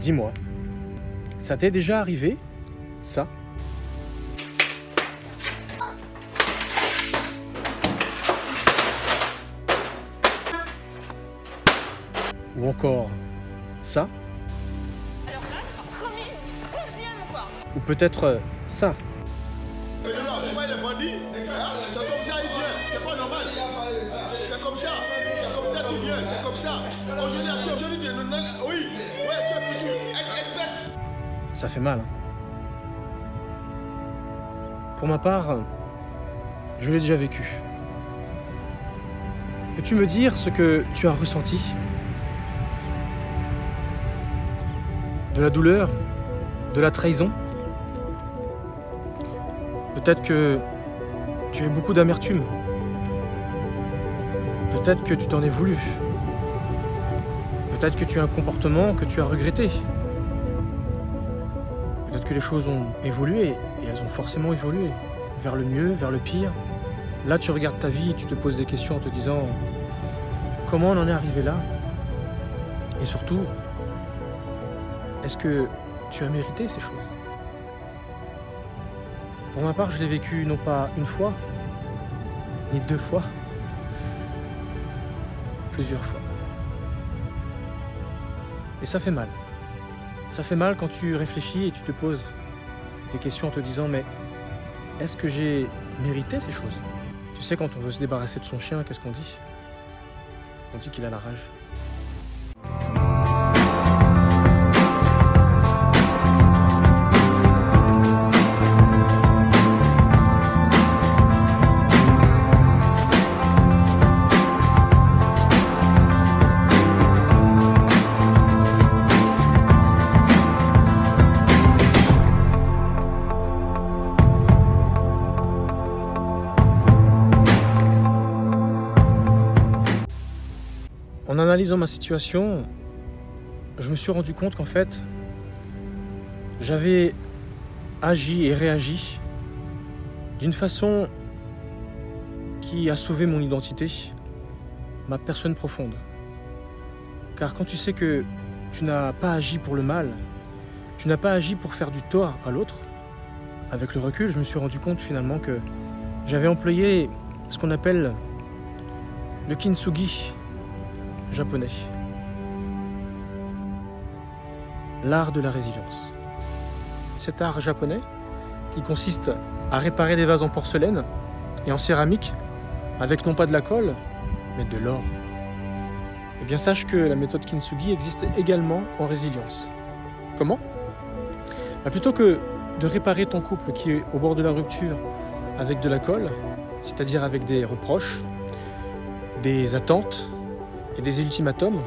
dis-moi, ça t'est déjà arrivé, ça? Ou encore, ça? Alors là, je t'en promets une deuxième, quoi. Ou peut-être ça? Non, pourquoi il est bandit? C'est comme ça, il vient. C'est pas normal. C'est comme ça. C'est comme ça qu'il vient. C'est comme ça. Aujourd'hui, oui. Ouais, tu es foutu. Espèce. Ça fait mal. Hein. Pour ma part, je l'ai déjà vécu. Peux-tu me dire ce que tu as ressenti? De la douleur? De la trahison? Peut-être que tu as eu beaucoup d'amertume. Peut-être que tu t'en es voulu. Peut-être que tu as un comportement que tu as regretté. Peut-être que les choses ont évolué, et elles ont forcément évolué. Vers le mieux, vers le pire. Là, tu regardes ta vie et tu te poses des questions en te disant comment on en est arrivé là? Et surtout, est-ce que tu as mérité ces choses? Pour ma part, je l'ai vécu non pas une fois, ni deux fois, plusieurs fois. Et ça fait mal. Ça fait mal quand tu réfléchis et tu te poses des questions en te disant mais est-ce que j'ai mérité ces choses? Tu sais, quand on veut se débarrasser de son chien, qu'est-ce qu'on dit? On dit qu'il a la rage. En analysant ma situation, je me suis rendu compte qu'en fait, j'avais agi et réagi d'une façon qui a sauvé mon identité, ma personne profonde. Car quand tu sais que tu n'as pas agi pour le mal, tu n'as pas agi pour faire du tort à l'autre, avec le recul, je me suis rendu compte finalement que j'avais employé ce qu'on appelle le kintsugi japonais. L'art de la résilience. Cet art japonais qui consiste à réparer des vases en porcelaine et en céramique avec non pas de la colle, mais de l'or. Eh bien, sache que la méthode kintsugi existe également en résilience. Comment? Plutôt que de réparer ton couple qui est au bord de la rupture avec de la colle, c'est-à-dire avec des reproches, des attentes et des ultimatums,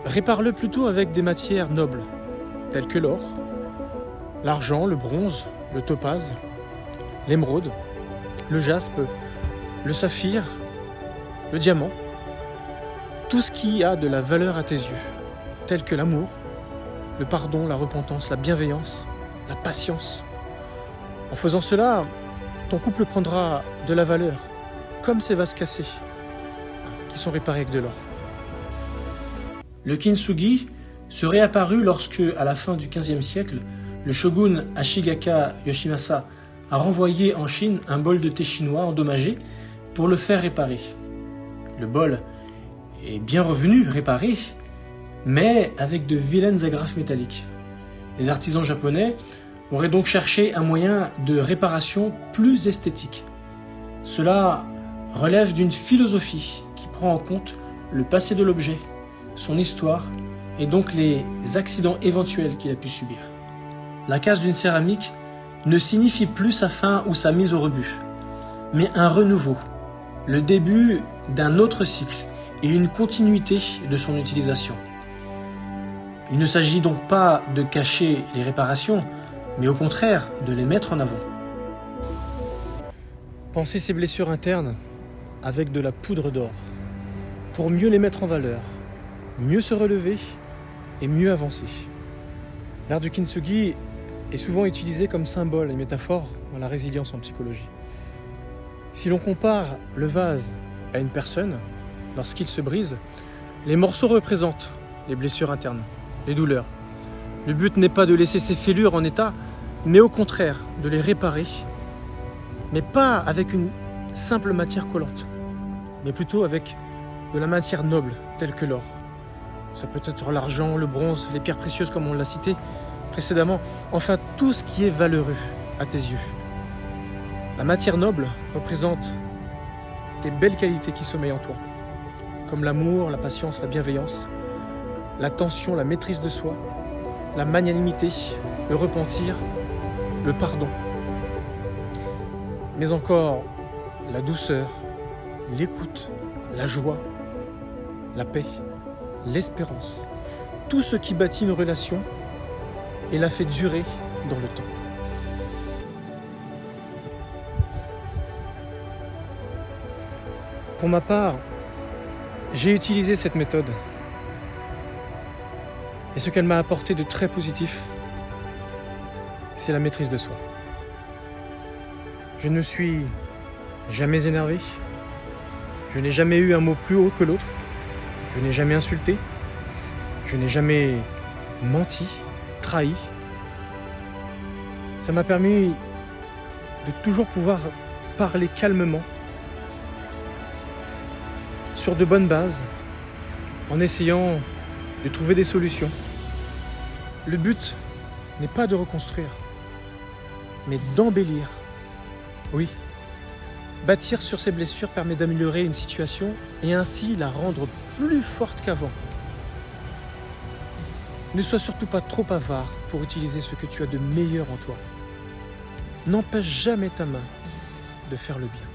répare-le plutôt avec des matières nobles, telles que l'or, l'argent, le bronze, le topaze, l'émeraude, le jaspe, le saphir, le diamant, tout ce qui a de la valeur à tes yeux, tel que l'amour, le pardon, la repentance, la bienveillance, la patience. En faisant cela, ton couple prendra de la valeur, comme ces vases cassés, qui sont réparés avec de l'or. Le kintsugi serait apparu lorsque, à la fin du XVe siècle, le shogun Ashigaka Yoshimasa a renvoyé en Chine un bol de thé chinois endommagé pour le faire réparer. Le bol est bien revenu réparé, mais avec de vilaines agrafes métalliques. Les artisans japonais auraient donc cherché un moyen de réparation plus esthétique. Cela relève d'une philosophie qui prend en compte le passé de l'objet, son histoire et donc les accidents éventuels qu'il a pu subir. La casse d'une céramique ne signifie plus sa fin ou sa mise au rebut, mais un renouveau, le début d'un autre cycle et une continuité de son utilisation. Il ne s'agit donc pas de cacher les réparations, mais au contraire de les mettre en avant. Pensez ces blessures internes avec de la poudre d'or, pour mieux les mettre en valeur, mieux se relever et mieux avancer. L'art du kintsugi est souvent utilisé comme symbole et métaphore dans la résilience en psychologie. Si l'on compare le vase à une personne, lorsqu'il se brise, les morceaux représentent les blessures internes, les douleurs, Le but n'est pas de laisser ces fêlures en état, mais au contraire de les réparer, mais pas avec une simple matière collante, mais plutôt avec de la matière noble telle que l'or. Ça peut être l'argent, le bronze, les pierres précieuses comme on l'a cité précédemment, enfin tout ce qui est valeureux à tes yeux. La matière noble représente des belles qualités qui sommeillent en toi, comme l'amour, la patience, la bienveillance, l'attention, la maîtrise de soi, la magnanimité, le repentir, le pardon, mais encore la douceur, l'écoute, la joie, la paix, l'espérance, tout ce qui bâtit une relation et la fait durer dans le temps. Pour ma part, j'ai utilisé cette méthode et ce qu'elle m'a apporté de très positif, c'est la maîtrise de soi. Je ne me suis jamais énervé, je n'ai jamais eu un mot plus haut que l'autre, je n'ai jamais insulté, je n'ai jamais menti, trahi. Ça m'a permis de toujours pouvoir parler calmement, sur de bonnes bases, en essayant de trouver des solutions. Le but n'est pas de reconstruire, mais d'embellir. Oui, bâtir sur ces blessures permet d'améliorer une situation et ainsi la rendre plus forte qu'avant. Ne sois surtout pas trop avare pour utiliser ce que tu as de meilleur en toi. N'empêche jamais ta main de faire le bien.